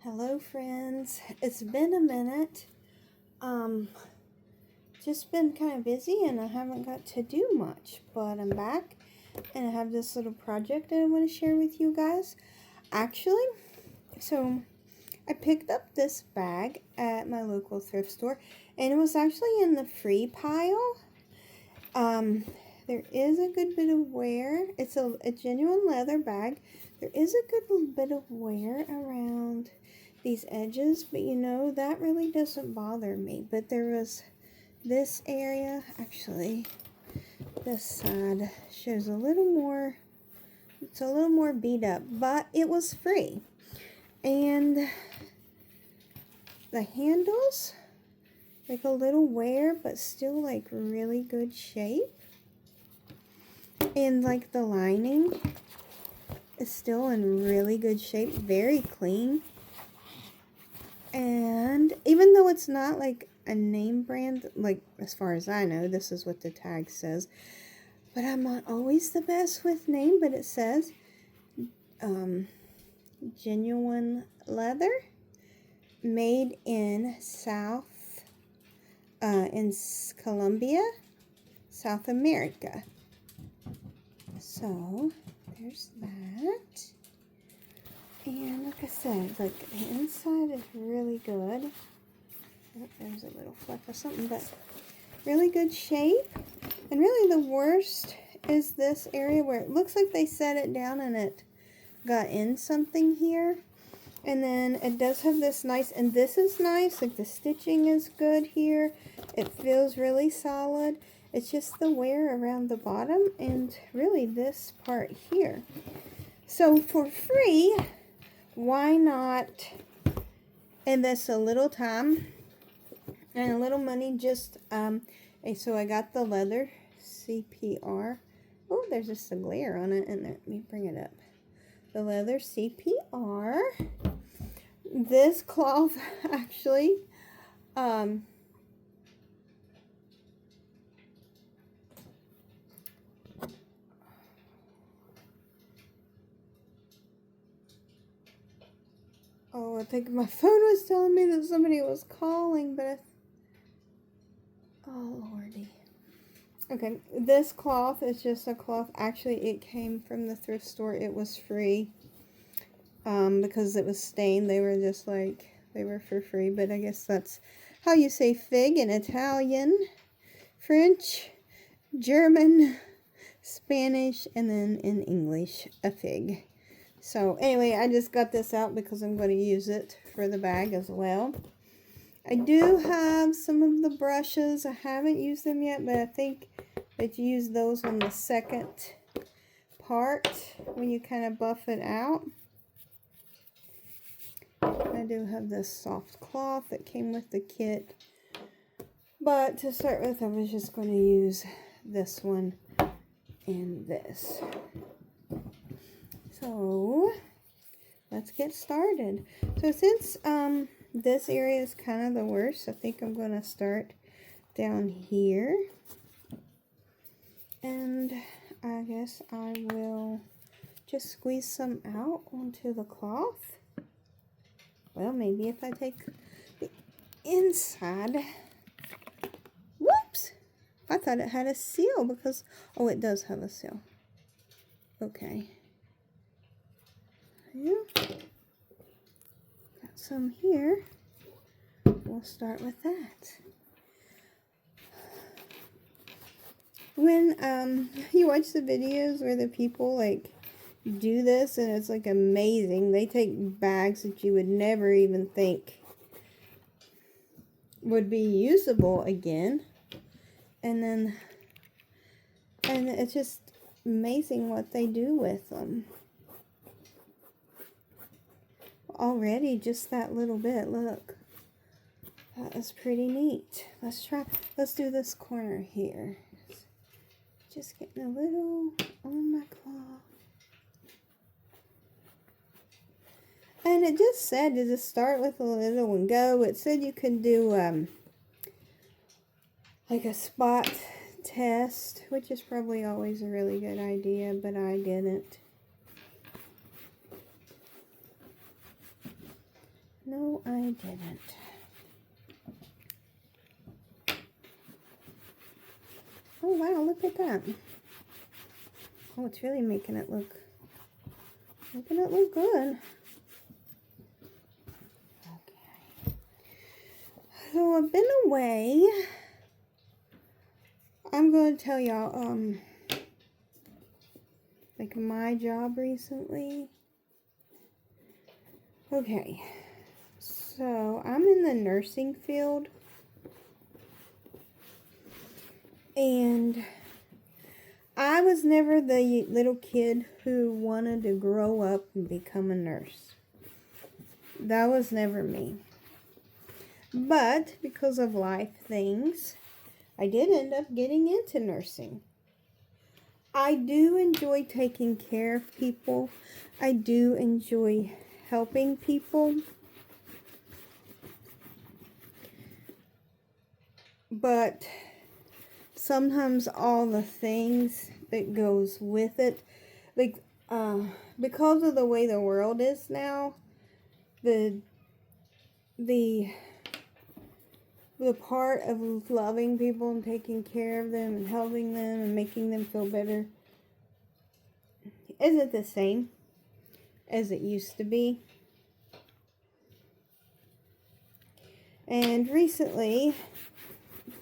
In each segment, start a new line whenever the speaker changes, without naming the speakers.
Hello friends, it's been a minute. Just been kind of busy and I haven't got to do much, but I'm back and I have this little project that I want to share with you guys. Actually, so I picked up this bag at my local thrift store and it was actually in the free pile. There is a good bit of wear. It's a genuine leather bag. There is a good bit of wear around these edges, but you know, that really doesn't bother me. But there was this area, actually, this side shows a little more, it's a little more beat up, but it was free. And the handles, like a little wear, but still like really good shape. And like the lining is still in really good shape, very clean. And even though it's not like a name brand, like as far as I know, this is what the tag says, but I'm not always the best with name, but it says genuine leather, made in Colombia, South America. So there's that. And like I said, like the inside is really good. Oh, there's a little fleck of something, but really good shape. And really the worst is this area where it looks like they set it down and it got in something here. And then it does have this nice, and this is nice, like the stitching is good here. It feels really solid. It's just the wear around the bottom and really this part here. So for free, why not invest a little time and a little money? Just so I got the leather CPR. Oh, there's just a glare on it in there. Let me bring it up. The leather CPR. This cloth actually oh, I think my phone was telling me that somebody was calling, but oh lordy. Okay, this cloth is just a cloth. Actually, it came from the thrift store. It was free. Because it was stained. They were just like, they were for free. But I guess that's how you say fig in Italian, French, German, Spanish, and then in English, a fig. So anyway, I just got this out because I'm going to use it for the bag as well. I do have some of the brushes. I haven't used them yet, but I think that you use those on the second part when you kind of buff it out. I do have this soft cloth that came with the kit, but to start with I was just going to use this one and this. So let's get started. So since this area is kind of the worst, I think I'm going to start down here, and I guess I will just squeeze some out onto the cloth. Well, maybe if I take the inside. Whoops! I thought it had a seal because, oh, it does have a seal. Okay. Yeah. Got some here. We'll start with that. When you watch the videos where the people like do this and it's like amazing, they take bags that you would never even think would be usable again, and it's just amazing what they do with them. Already just that little bit, look, that is pretty neat. Let's do this corner here. Just getting a little on my cloth. And it just said to just start with a little and go. It said you could do like a spot test, which is probably always a really good idea, but I didn't. No, I didn't. Oh, wow, look at that. Oh, it's really making it look good. Okay. So I've been away. I'm going to tell y'all, like my job recently. Okay. So I'm in the nursing field. And I was never the little kid who wanted to grow up and become a nurse. That was never me. But because of life things, I did end up getting into nursing. I do enjoy taking care of people. I do enjoy helping people. But sometimes all the things that goes with it, like because of the way the world is now, the part of loving people and taking care of them and helping them and making them feel better isn't the same as it used to be. And recently,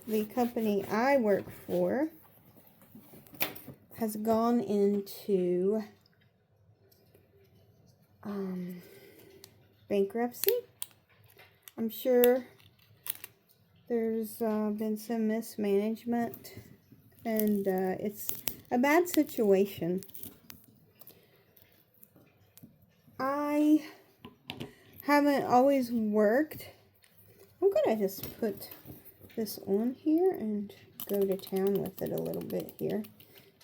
the company I work for has gone into bankruptcy. I'm sure there's been some mismanagement, and it's a bad situation. I haven't always worked. I'm gonna just put this on here and go to town with it a little bit here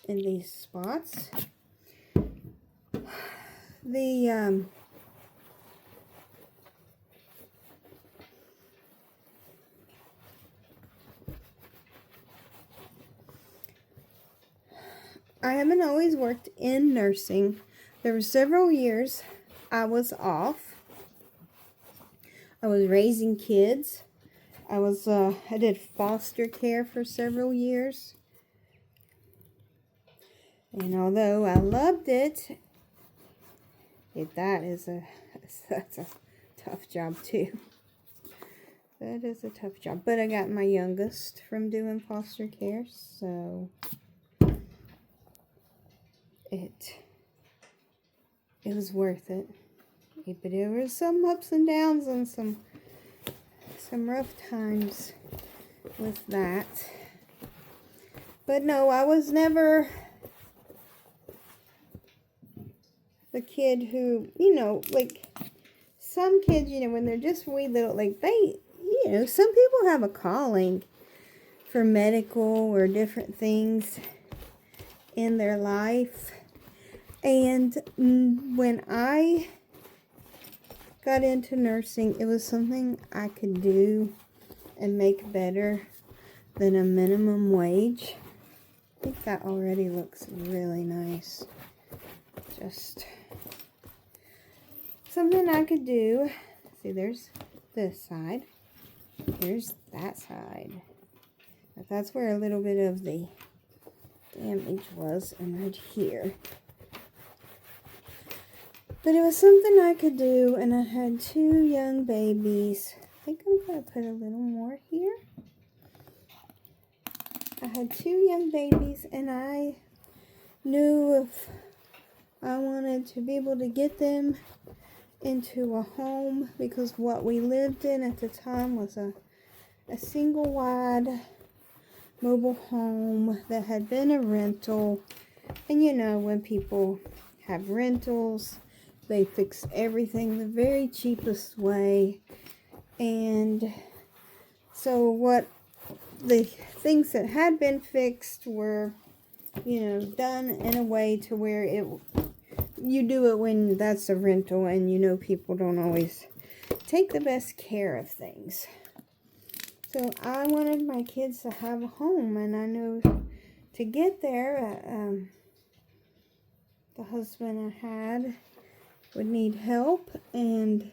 in these spots. I haven't always worked in nursing. There were several years I was off. I was raising kids. I did foster care for several years. And although I loved it, that's a tough job too. That is a tough job. But I got my youngest from doing foster care, so it was worth it. But there were some ups and downs and some rough times with that. But no, I was never the kid who, like some kids, when they're just wee little, like some people have a calling for medical or different things in their life. And when I got into nursing, it was something I could do and make better than a minimum wage. I think that already looks really nice. Just something I could do. See, there's this side. Here's that side. But that's where a little bit of the damage was, and right here. But it was something I could do, and I had 2 young babies. I think I'm going to put a little more here. I had 2 young babies, and I knew if I wanted to be able to get them into a home, because what we lived in at the time was a single wide mobile home that had been a rental. And when people have rentals, they fix everything the very cheapest way. And so what the things that had been fixed were, done in a way to where you do it when that's a rental, and people don't always take the best care of things. So I wanted my kids to have a home, and I know to get there, the husband I had would need help, and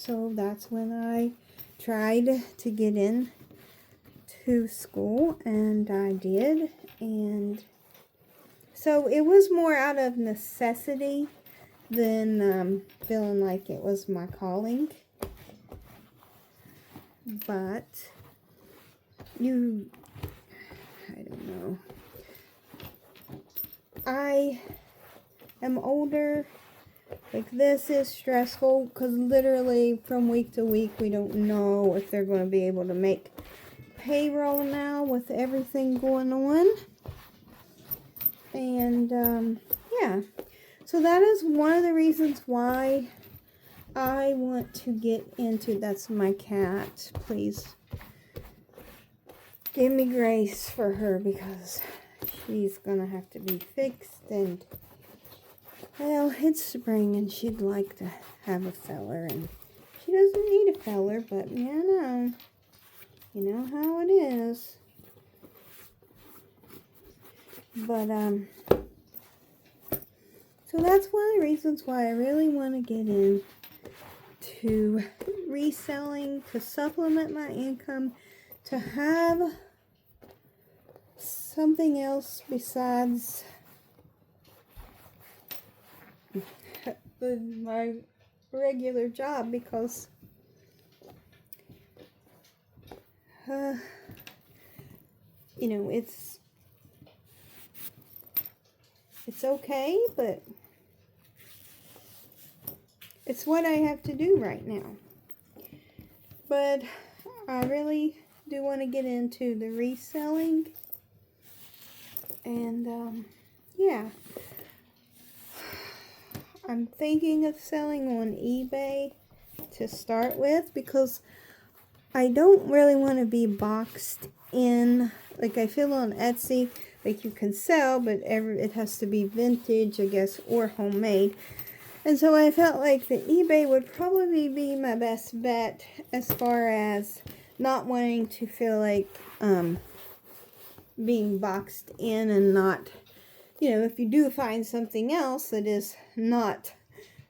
So that's when I tried to get in to school, and I did. And so it was more out of necessity than feeling like it was my calling. But I don't know. I am older. Like, this is stressful because literally from week to week we don't know if they're going to be able to make payroll now with everything going on. And yeah, so that is one of the reasons why I want to get into, that's my cat, please give me grace for her because she's gonna have to be fixed. And well, it's spring and she'd like to have a feller, and she doesn't need a feller, but you know how it is. But so that's one of the reasons why I really want to get into reselling, to supplement my income, to have something else besides my regular job, because you know, it's okay, but it's what I have to do right now. But I really do want to get into the reselling, and yeah, I'm thinking of selling on eBay to start with, because I don't really want to be boxed in. Like, I feel on Etsy, like, you can sell, but it has to be vintage, I guess, or homemade. And so I felt like the eBay would probably be my best bet as far as not wanting to feel like being boxed in, and not, you know, if you do find something else that is not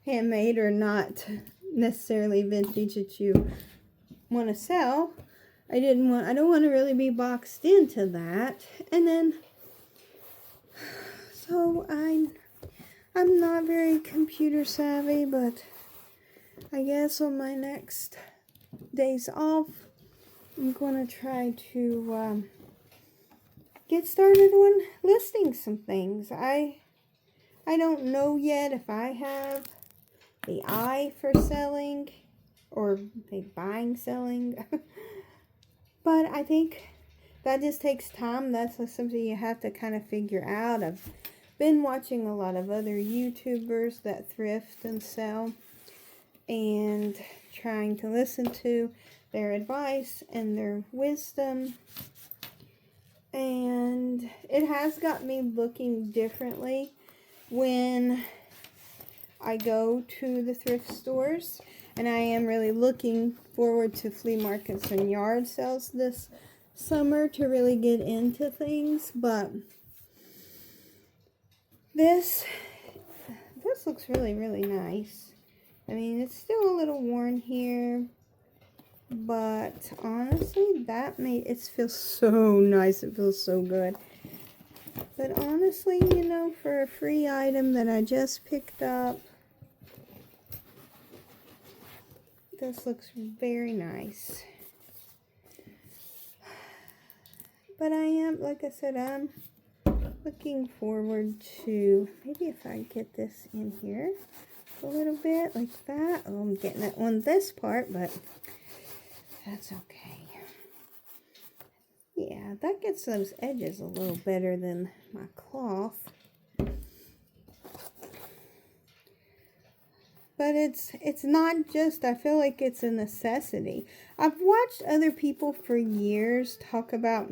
handmade or not necessarily vintage that you want to sell, I don't want to really be boxed into that. And then, so I'm not very computer savvy, but I guess on my next days off, I'm going to try to get started on listing some things. I don't know yet if I have the eye for selling, or like buying, selling. But I think that just takes time. That's something you have to kind of figure out. I've been watching a lot of other YouTubers that thrift and sell, and trying to listen to their advice and their wisdom. And it has got me looking differently when I go to the thrift stores. And I am really looking forward to flea markets and yard sales this summer to really get into things. But this looks really, really nice. I mean, it's still a little worn here, but honestly, it feels so nice. It feels so good. But honestly, you know, for a free item that I just picked up, this looks very nice. But I am, like I said, I'm looking forward to, maybe if I get this in here a little bit like that. Oh, I'm getting it on this part, but that's okay. Yeah, that gets those edges a little better than my cloth. But it's not just, I feel like it's a necessity. I've watched other people for years talk about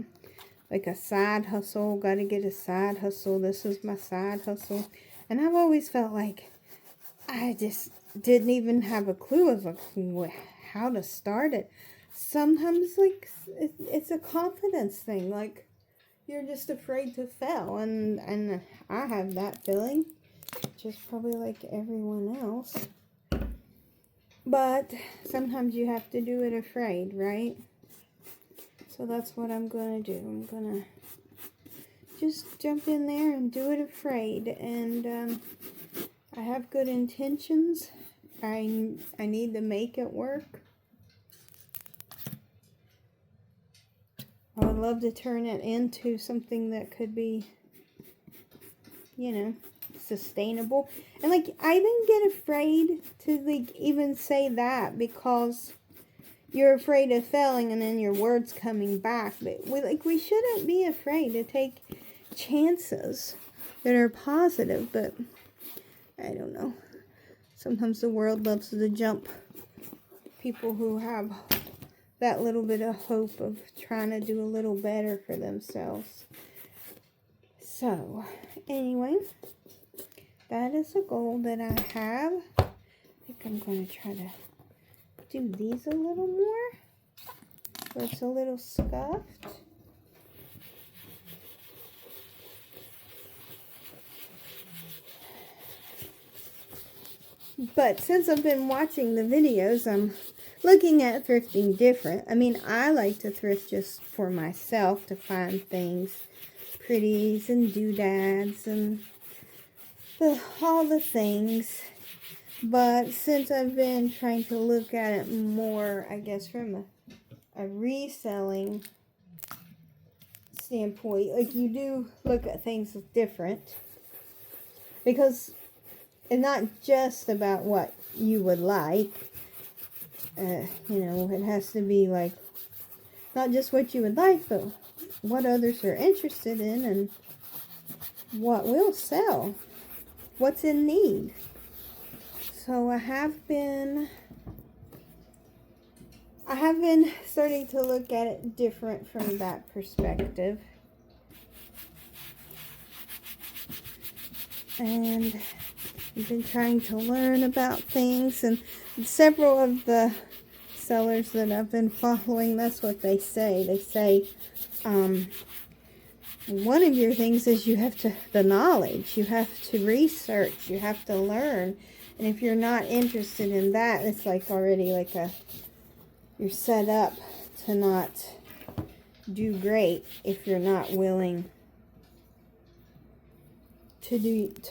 like a side hustle. Got to get a side hustle. This is my side hustle. And I've always felt like I just didn't even have a clue of how to start it. Sometimes, like, it's a confidence thing. Like, you're just afraid to fail. And I have that feeling, just probably like everyone else. But sometimes you have to do it afraid, right? So that's what I'm going to do. I'm going to just jump in there and do it afraid. And I have good intentions. I need to make it work. I would love to turn it into something that could be, you know, sustainable. And like, I didn't get afraid to like even say that, because you're afraid of failing and then your words coming back. But we shouldn't be afraid to take chances that are positive. But I don't know, sometimes the world loves to jump people who have that little bit of hope of trying to do a little better for themselves. So anyway, that is a goal that I have. I think I'm going to try to do these a little more, so it's a little scuffed. But since I've been watching the videos, I'm looking at thrifting different. I mean, I like to thrift just for myself, to find things, pretties and doodads and all the things. But since I've been trying to look at it more, I guess, from a reselling standpoint, like, you do look at things different, because it's not just about what you would like. You know, it has to be like, not just what you would like, but what others are interested in and what will sell, what's in need. So I have been starting to look at it different from that perspective. And I've been trying to learn about things, and several of the sellers that I've been following, that's what they say. They say, one of your things is the knowledge. You have to research. You have to learn. And if you're not interested in that, it's like already like you're set up to not do great if you're not willing to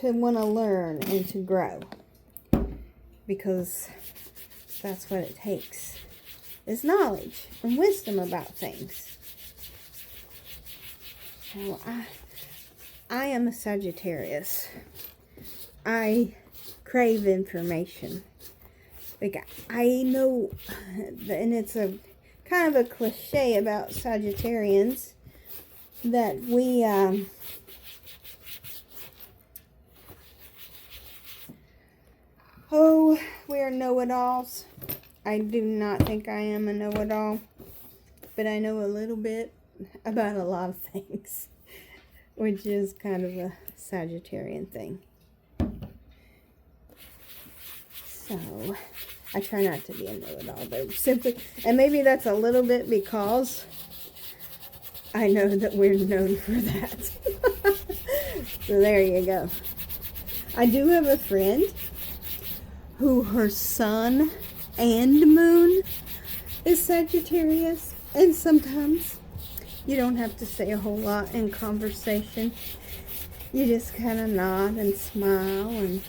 want to learn and to grow. Because that's what it takes, is knowledge and wisdom about things. So I am a Sagittarius. I crave information. Like, I know, and it's a kind of a cliche about Sagittarians, that we are know-it-alls. I do not think I am a know-it-all, but I know a little bit about a lot of things, which is kind of a Sagittarian thing. So I try not to be a know-it-all, but simply, and maybe that's a little bit because I know that we're known for that. So there you go. I do have a friend who her sun and moon is Sagittarius, and sometimes you don't have to say a whole lot in conversation. You just kind of nod and smile and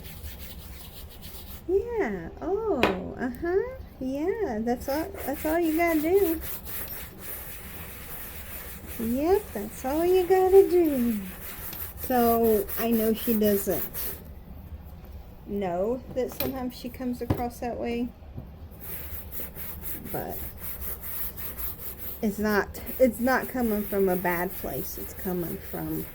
yeah, oh, yeah, that's all you gotta do. Yep, that's all you gotta do. So I know she doesn't know that sometimes she comes across that way, but it's not coming from a bad place. It's coming from,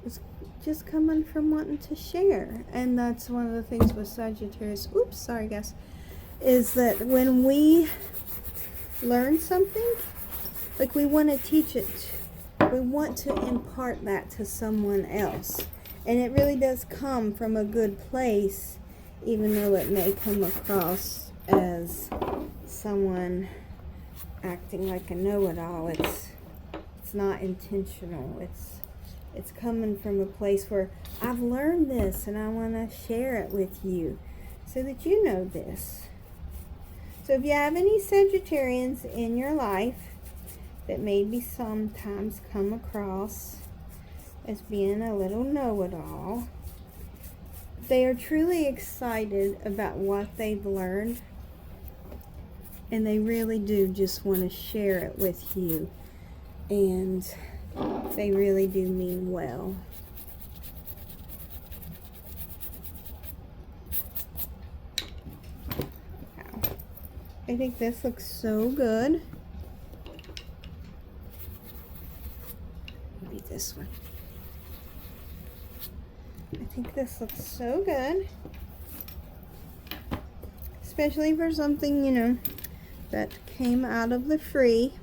it's just coming from wanting to share. And that's one of the things with Sagittarius, oops, sorry guys, is that when we learn something, like, we want to teach it, we want to impart that to someone else. And it really does come from a good place, even though it may come across as someone acting like a know-it-all. It's not intentional. It's coming from a place where I've learned this and I want to share it with you so that you know this. So if you have any Sagittarians in your life that maybe sometimes come across as being a little know-it-all, they are truly excited about what they've learned, and they really do just want to share it with you, and they really do mean well. Wow. I think this looks so good. Maybe this one. I think this looks so good. Especially for something, you know, that came out of the free.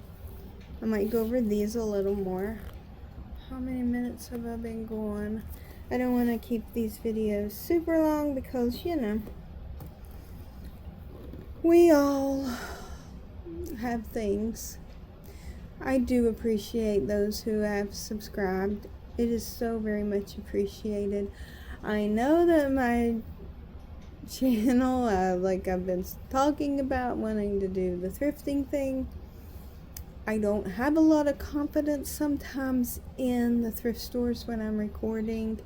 I might go over these a little more. How many minutes have I been going? I don't want to keep these videos super long because, you know, we all have things. I do appreciate those who have subscribed. It is so very much appreciated. I know that my channel, like I've been talking about wanting to do the thrifting thing. I don't have a lot of confidence sometimes in the thrift stores when I'm recording.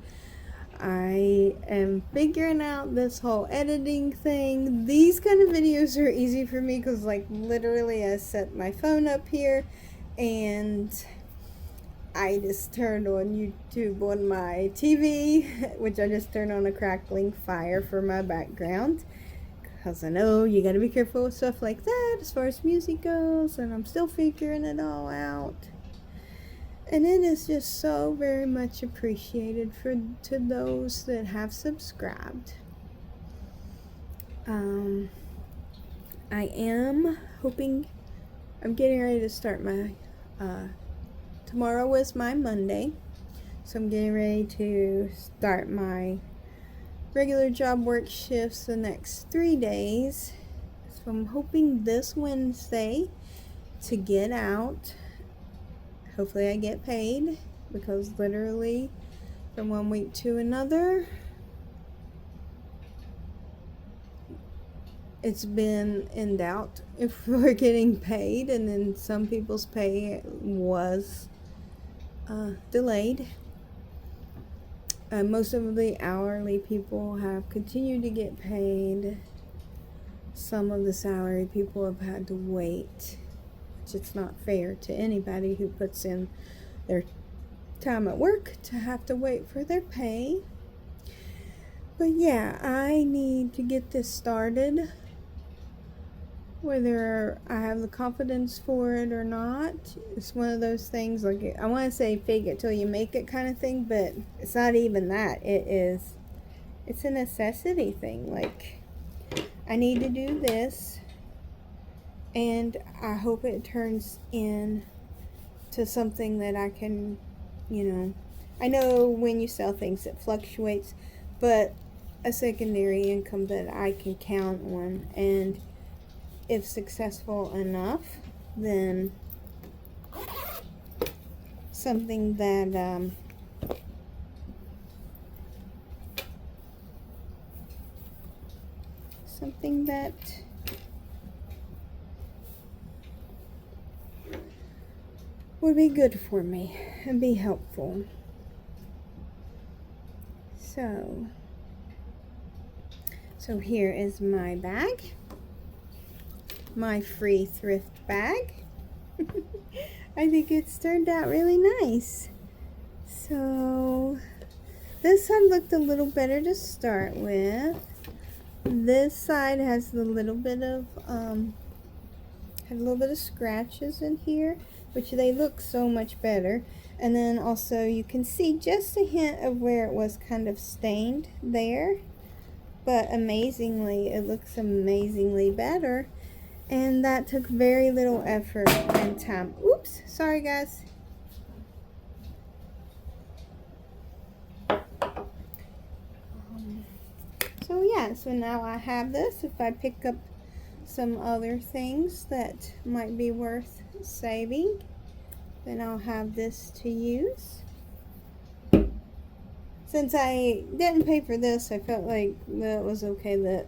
I am figuring out this whole editing thing. These kind of videos are easy for me because, like, literally I set my phone up here and I just turned on YouTube on my TV, which I just turned on a crackling fire for my background. Because I know you got to be careful with stuff like that as far as music goes, and I'm still figuring it all out. And it is just so very much appreciated to those that have subscribed. I am hoping, I'm getting ready to start my, tomorrow was my Monday, so I'm getting ready to start my regular job work shifts the next 3 days. So I'm hoping this Wednesday to get out. Hopefully I get paid, because literally from one week to another it's been in doubt if we're getting paid, and then some people's pay was delayed. Most of the hourly people have continued to get paid. Some of the salary people have had to wait, which it's not fair to anybody who puts in their time at work to have to wait for their pay. But yeah, I need to get this started, whether I have the confidence for it or not. It's one of those things, like, I want to say fake it till you make it kind of thing, but it's not even that. It's a necessity thing. Like, I need to do this, and I hope it turns into something that I can, you know, I know when you sell things it fluctuates, but a secondary income that I can count on, and if successful enough, then something that would be good for me and be helpful. So here is my bag, my free thrift bag. I think it's turned out really nice. So this side looked a little better to start with. This side has a little bit of had a little bit of scratches in here, which they look so much better. And then also you can see just a hint of where it was kind of stained there, but amazingly it looks amazingly better, and that took very little effort and time. Oops, sorry guys. So yeah, so now I have this. If I pick up some other things that might be worth saving, then I'll have this to use. since I didn't pay for this, I felt like that was okay that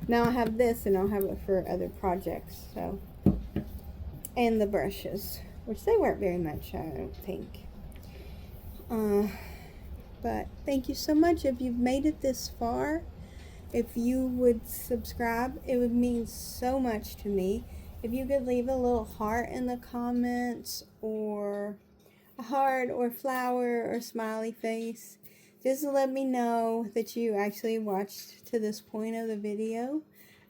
now I have this and I'll have it for other projects. So, and the brushes, which they weren't very much, I don't think. But thank you so much. If you've made it this far, if you would subscribe, it would mean so much to me. If you could leave a little heart in the comments, or a heart or flower or smiley face, just to let me know that you actually watched to this point of the video.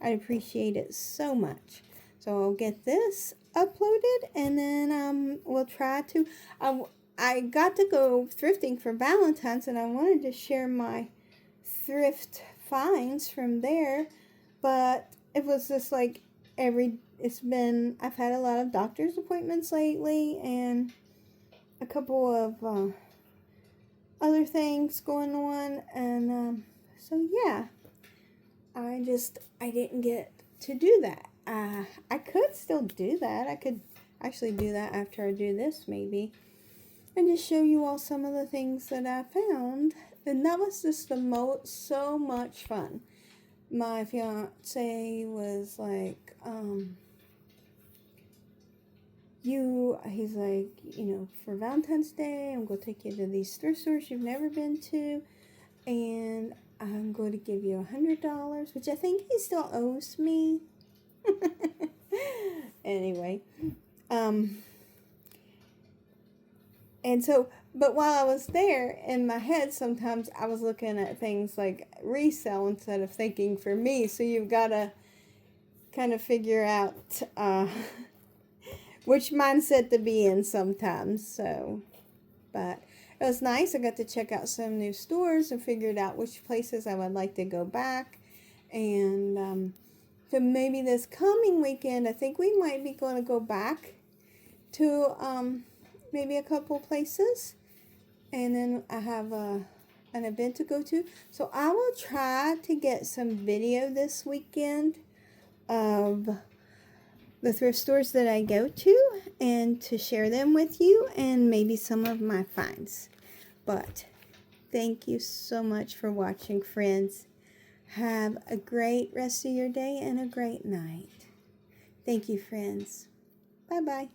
I'd appreciate it so much. So I'll get this uploaded, and then we'll try to I got to go thrifting for Valentine's, and I wanted to share my thrift finds from there, but it was just like I've had a lot of doctor's appointments lately, and a couple of other things going on, and so yeah, I didn't get to do that. I could still do that. I could actually do that after I do this, maybe, and just show you all some of the things that I found. And that was just so much fun. My fiance was like, he's like, for Valentine's Day, I'm going to take you to these thrift stores you've never been to, and I'm going to give you $100, which I think he still owes me. Anyway, and so, but while I was there, in my head, sometimes I was looking at things like resale instead of thinking for me. So you've got to kind of figure out which mindset to be in sometimes. So, but it was nice. I got to check out some new stores and figured out which places I would like to go back. And so maybe this coming weekend, I think we might be going to go back to maybe a couple places, and then I have an event to go to. So I will try to get some video this weekend of the thrift stores that I go to, and to share them with you, and maybe some of my finds. But thank you so much for watching, friends. Have a great rest of your day and a great night. Thank you, friends. Bye-bye.